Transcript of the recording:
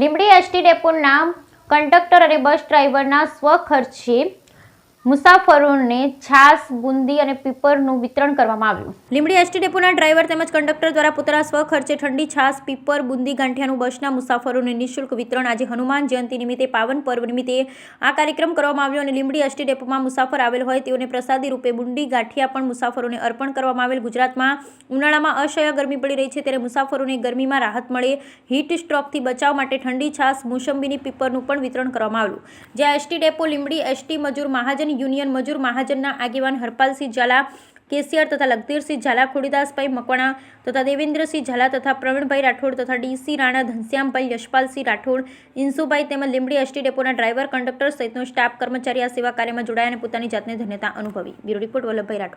Limbdi ST ડેપોના conductor અને બસ ડ્રાઈવરના સ્વખર્ચે મુસાફરોને છાશ, બુંદી અને પીપરનું વિતરણ કરવામાં આવ્યું. લીંબડી એસટી ડેપોના ડ્રાઈવર તેમજ કંડક્ટર દ્વારા પોતાના સ્વખર્ચે ઠંડી છાશ, પીપર, બુંદી ગાંઠિયાનું બસના મુસાફરોને નિઃશુલ્ક વિતરણ આજે હનુમાન જયંતિ નિમિત્તે પાવન પર્વ નિમિત્તે આ કાર્યક્રમ કરવામાં આવ્યો અને લીંબડી એસટી ડેપોમાં મુસાફર આવેલ હોય તેઓને પ્રસાદી રૂપે બુંદી ગાંઠિયા પણ મુસાફરોને અર્પણ કરવામાં આવેલ. ગુજરાતમાં ઉનાળામાં અસહ્ય ગરમી પડી રહી છે ત્યારે મુસાફરોને ગરમીમાં રાહત મળે, હીટ સ્ટ્રોકથી બચાવ માટે ઠંડી છાશ, મોસંબીની પીપરનું પણ વિતરણ કરવામાં આવ્યું. જ્યાં એસટી ડેપો લીંબડી એસટી મજૂર મહાજન યુનિયન મજૂર મહાજનના આગેવાન હરપાલસિંહ ઝાલા કેશિયર તથા લખધીરસિંહ ઝાલા, ખોડીદાસભાઈ મકવાણા તથા દેવેન્દ્રસિંહ ઝાલા તથા પ્રવીણભાઈ રાઠોડ તથા ડીસી રાણા, ઘનશ્યામભાઈ, યશપાલસિંહ રાઠોડ, ઇન્સુભાઈ તેમજ લીંબડી એસટી ડેપોના ડ્રાઈવર, કંડક્ટર સહિતનો સ્ટાફ કર્મચારી આ સેવા કાર્યમાં જોડાયા અને પોતાની જાતને ધન્યતા અનુભવી. Bureau report Vallabhbhai Rathod.